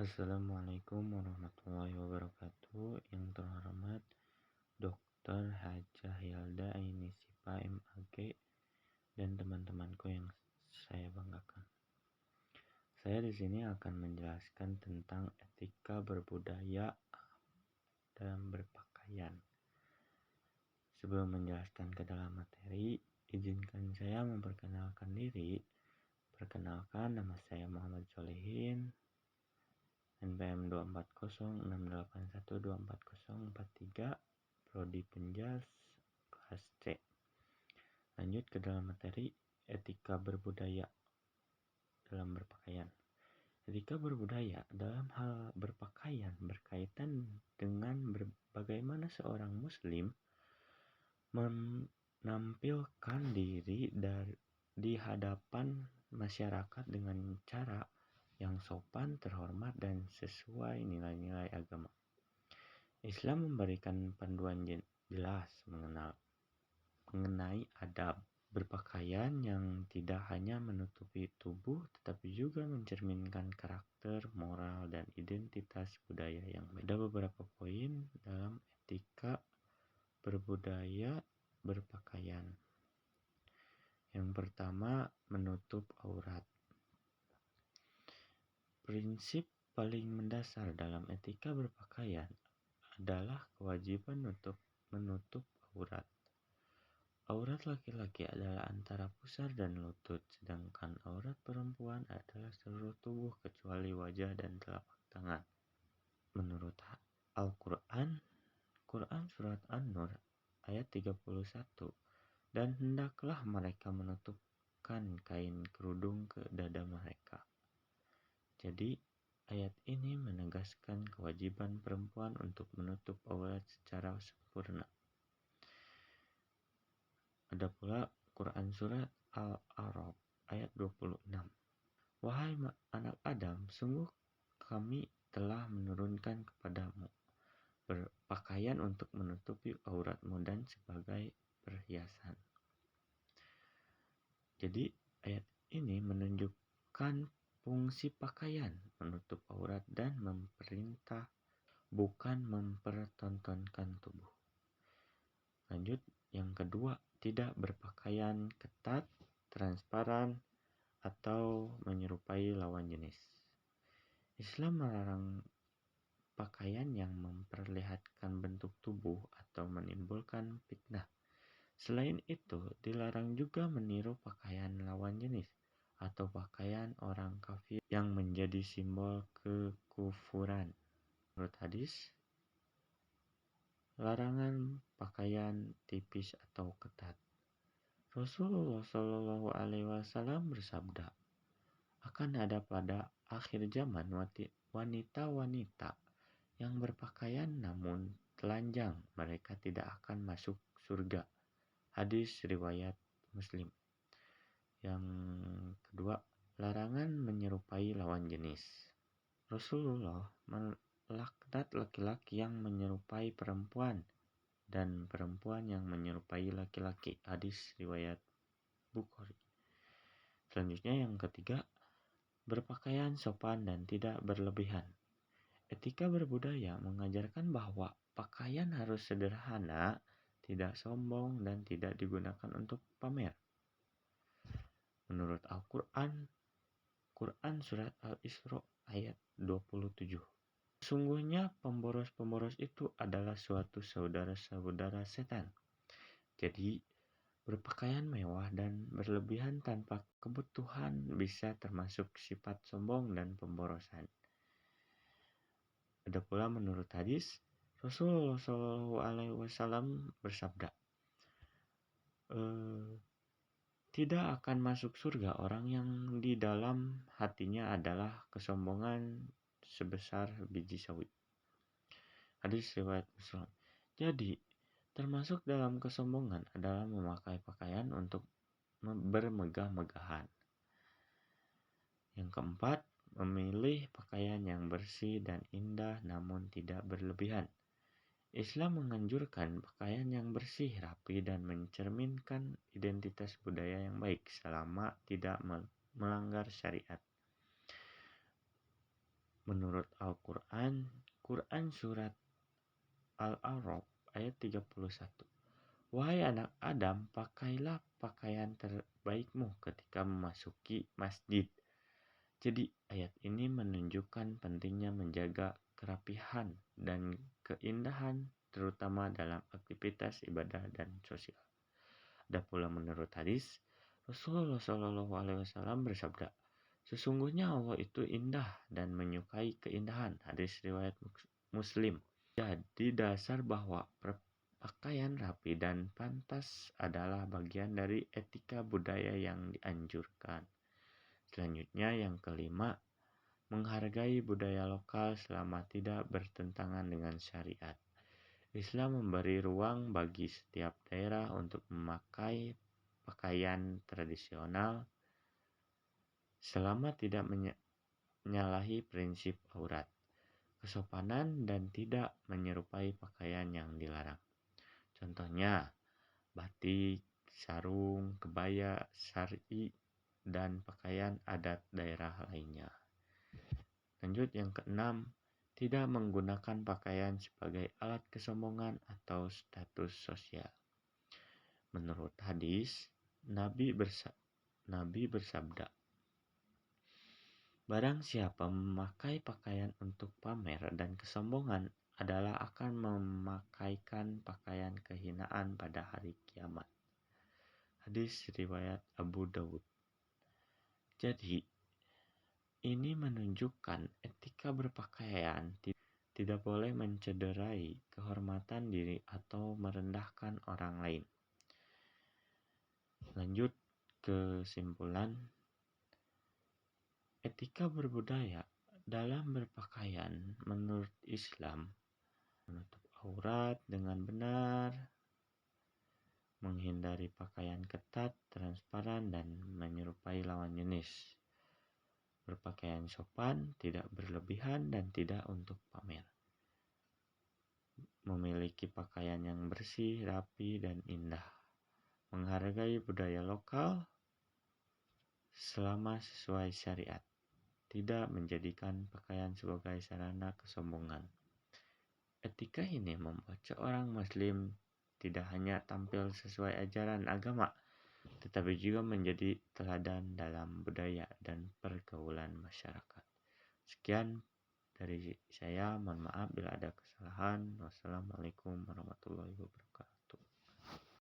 Assalamualaikum warahmatullahi wabarakatuh. Yang terhormat Dr. Hajah Hilda Aini Sipa MAG dan teman-temanku yang saya banggakan. Saya di sini akan menjelaskan tentang etika berbudaya dalam berpakaian. Sebelum menjelaskan ke dalam materi, izinkan saya memperkenalkan diri. Perkenalkan, nama saya Muhammad Solihin, NPM 24068124043, Prodi Penjas, kelas C. Lanjut ke dalam materi, etika berbudaya dalam berpakaian. Etika berbudaya dalam hal berpakaian berkaitan dengan bagaimana seorang muslim menampilkan diri di hadapan masyarakat dengan cara yang sopan, terhormat, dan sesuai nilai-nilai agama. Islam memberikan panduan jelas mengenai adab berpakaian yang tidak hanya menutupi tubuh, tetapi juga mencerminkan karakter, moral, dan identitas budaya yang baik. Ada beberapa poin dalam etika berbudaya berpakaian. Yang pertama, menutup aurat. Prinsip paling mendasar dalam etika berpakaian adalah kewajiban untuk menutup aurat. Aurat laki-laki adalah antara pusar dan lutut, sedangkan aurat perempuan adalah seluruh tubuh kecuali wajah dan telapak tangan. Menurut Al-Quran, Surat An-Nur ayat 31, dan hendaklah mereka menutupkan kain kerudung ke dada mereka. Jadi, ayat ini menegaskan kewajiban perempuan untuk menutup aurat secara sempurna. Ada pula Quran Surat Al-A'raf ayat 26. Wahai anak Adam, sungguh kami telah menurunkan kepadamu berpakaian untuk menutupi auratmu dan sebagai perhiasan. Jadi ayat ini menunjukkan fungsi pakaian menutup aurat dan memerintah, bukan mempertontonkan tubuh. Lanjut, yang kedua, tidak berpakaian ketat, transparan, atau menyerupai lawan jenis. Islam melarang pakaian yang memperlihatkan bentuk tubuh atau menimbulkan fitnah. Selain itu, dilarang juga meniru pakaian lawan jenis atau pakaian orang kafir yang menjadi simbol kekufuran. Menurut hadis, larangan pakaian tipis atau ketat. Rasulullah Shallallahu Alaihi Wasallam bersabda, akan ada pada akhir zaman wanita-wanita yang berpakaian namun telanjang, mereka tidak akan masuk surga. Hadis riwayat Muslim. Yang kedua, larangan menyerupai lawan jenis. Rasulullah melaknat laki-laki yang menyerupai perempuan dan perempuan yang menyerupai laki-laki. Hadis riwayat Bukhari. Selanjutnya yang ketiga, berpakaian sopan dan tidak berlebihan. Etika berbudaya mengajarkan bahwa pakaian harus sederhana, tidak sombong, dan tidak digunakan untuk pamer. Menurut Al-Quran, Surat Al-Isra ayat 27. Sesungguhnya pemboros-pemboros itu adalah suatu saudara-saudara setan. Jadi, berpakaian mewah dan berlebihan tanpa kebutuhan bisa termasuk sifat sombong dan pemborosan. Ada pula menurut hadis, Rasulullah Shallallahu Alaihi Wasallam bersabda, tidak akan masuk surga orang yang di dalam hatinya adalah kesombongan sebesar biji sawi. Hadis riwayat Muslim. Jadi, termasuk dalam kesombongan adalah memakai pakaian untuk bermegah-megahan. Yang keempat, memilih pakaian yang bersih dan indah namun tidak berlebihan. Islam menganjurkan pakaian yang bersih, rapi, dan mencerminkan identitas budaya yang baik selama tidak melanggar syariat. Menurut Al-Quran, Quran Surat Al-A'raf ayat 31. Wahai anak Adam, pakailah pakaian terbaikmu ketika memasuki masjid. Jadi ayat ini menunjukkan pentingnya menjaga kerapihan dan keindahan terutama dalam aktivitas ibadah dan sosial. Ada pula menurut hadis, Rasulullah Shallallahu Alaihi Wasallam bersabda, sesungguhnya Allah itu indah dan menyukai keindahan. Hadis riwayat Muslim. Jadi dasar bahwa pakaian rapi dan pantas adalah bagian dari etika budaya yang dianjurkan. Selanjutnya yang kelima, menghargai budaya lokal selama tidak bertentangan dengan syariat. Islam memberi ruang bagi setiap daerah untuk memakai pakaian tradisional selama tidak menyalahi prinsip aurat, kesopanan, dan tidak menyerupai pakaian yang dilarang. Contohnya, batik, sarung, kebaya, syar'i, dan pakaian adat daerah lainnya. Lanjut yang keenam, tidak menggunakan pakaian sebagai alat kesombongan atau status sosial. Menurut hadis, Nabi bersabda, barang siapa memakai pakaian untuk pamer dan kesombongan adalah akan memakaikan pakaian kehinaan pada hari kiamat. Hadis riwayat Abu Dawud. Jadi, ini menunjukkan etika berpakaian tidak boleh mencederai kehormatan diri atau merendahkan orang lain. Lanjut kesimpulan, etika berbudaya dalam berpakaian menurut Islam menutup aurat dengan benar, menghindari pakaian ketat, transparan, dan menyerupai lawan jenis. Berpakaian sopan, tidak berlebihan, dan tidak untuk pamer. Memiliki pakaian yang bersih, rapi, dan indah. Menghargai budaya lokal selama sesuai syariat. Tidak menjadikan pakaian sebagai sarana kesombongan. Etika ini membuat seorang muslim tidak hanya tampil sesuai ajaran agama, tetapi juga menjadi teladan dalam budaya dan pergaulan masyarakat. Sekian dari saya, mohon maaf bila ada kesalahan. Wassalamualaikum warahmatullahi wabarakatuh.